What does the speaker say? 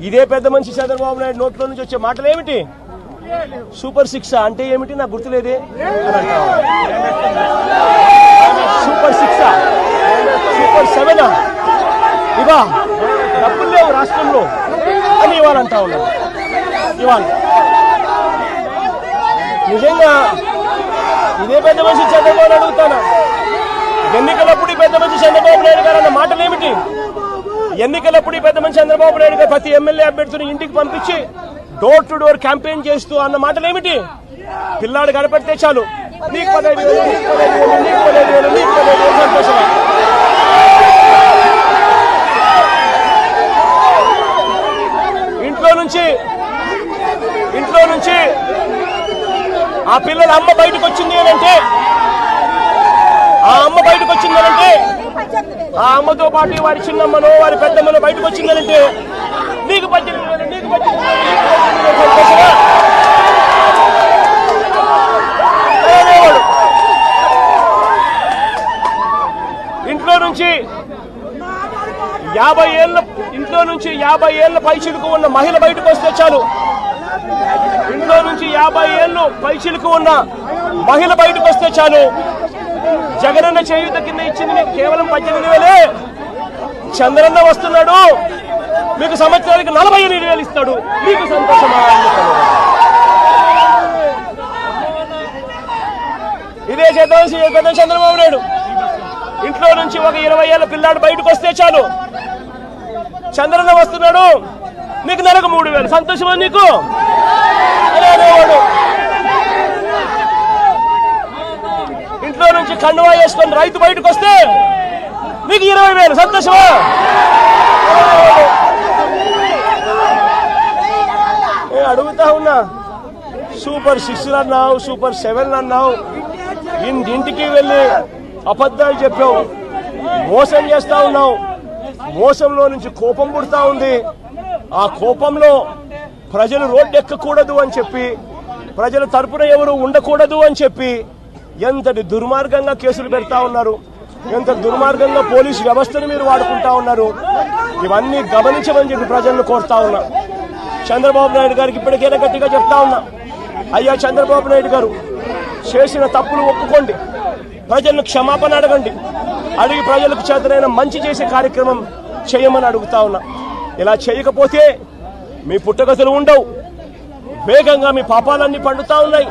ఇదే పెద్ద మనిషి చంద్రబాబు నాయుడు నోట్లో నుంచి వచ్చే మాటలు ఏమిటి? సూపర్ 6 అంటే ఏమిటి నాకు గుర్తులేదే అని అంటావు. సూపర్ 6 సూపర్ 7 ఇవా డబ్బులు లేవు రాష్ట్రంలో అని ఇవాళ అంటా ఉన్నారు. ఇవాళ నిజంగా ఇదే పెద్ద మనిషి చంద్రబాబు నాయుడు అడుగుతాను, ఎన్నికలప్పుడు ఈ పెద్ద మనిషి చంద్రబాబు నాయుడు గారు అన్న మాటలు ఏమిటి? ఎన్నికలప్పుడు ఈ పెద్ద మనిషి చంద్రబాబు నాయుడు గారు ప్రతి ఎమ్మెల్యే అభ్యర్థిని ఇంటికి పంపించి డోర్ టు డోర్ క్యాంపెయిన్ చేస్తూ అన్న మాటలు ఏమిటి? పిల్లాడు కనపడితే చాలు నీకు 15,000, నీకు 15,000, నీకు 15,000, నీకు 15,000 సంతోషమా? ఇంట్లో నుంచి ఆ పిల్లల అమ్మ బయటకు వచ్చింది అంటే, ఆ అమ్మ బయటకు వచ్చిందనంటే, ఆ అమ్మతో పాటు వారి చిన్నమ్మనో వారి పెద్దమ్మనో బయటకు వచ్చిందనంటే నీకు 18,000, నీకు 18,000 సంతోషమా? ఇంట్లో నుంచి 50 ఏళ్ల పైచిలుకు ఉన్న మహిళ బయటకు వస్తే చాలు, ఇంట్లో నుంచి 50 ఏళ్ళు పైచిలుకు ఉన్న మహిళ బయటకు వస్తే చాలు, జగనన్న చేయూత కింద ఇచ్చింది మీకు కేవలం 18,000. చంద్రన్న వస్తున్నాడు మీకు సంవత్సరానికి 48,000 ఇస్తాడు, మీకు సంతోషమా? ఇదే చేద్దాం చంద్రబాబు నాయుడు. ఇంట్లో నుంచి ఒక 20 ఏళ్ల పిల్లాడు బయటకు వస్తే చాలు, చంద్రన్న వస్తున్నాడు నీకు నెలకు 3,000 సంతోషమా నీకు? అనేవాడు. ఇంట్లో నుంచి కండువా వేసుకొని రైతు బయటకు వస్తే నీకు 20,000 సంతోషమా? అడుగుతా ఉన్నా, సూపర్ 6 అన్నావు, సూపర్ 7 అన్నావు, ఇంటికి వెళ్ళి అబద్ధాలు చెప్పావు, మోసం చేస్తా ఉన్నావు. మోసంలో నుంచి కోపం పుడతా ఉంది. ఆ కోపంలో ప్రజలు రోడ్డు ఎక్కకూడదు అని చెప్పి, ప్రజల తరపున ఎవరు ఉండకూడదు అని చెప్పి ఎంతటి దుర్మార్గంగా కేసులు పెడతా ఉన్నారు, ఎంత దుర్మార్గంగా పోలీసు వ్యవస్థను మీరు వాడుకుంటా ఉన్నారు. ఇవన్నీ గమనించమని చెప్పి ప్రజలను కోరుతా ఉన్నా. చంద్రబాబు నాయుడు గారికి ఇప్పటికైనా గట్టిగా చెప్తా ఉన్నా, అయ్యా చంద్రబాబు నాయుడు గారు చేసిన తప్పులు ఒప్పుకోండి, ప్రజలను క్షమాపణ అడగండి, అడిగి ప్రజలకు చేతనైన మంచి చేసే కార్యక్రమం చేయమని అడుగుతా ఉన్నా. ఇలా చేయకపోతే మీ పుట్టగతులు ఉండవు, వేగంగా మీ పాపాలన్నీ పండుతా ఉన్నాయి.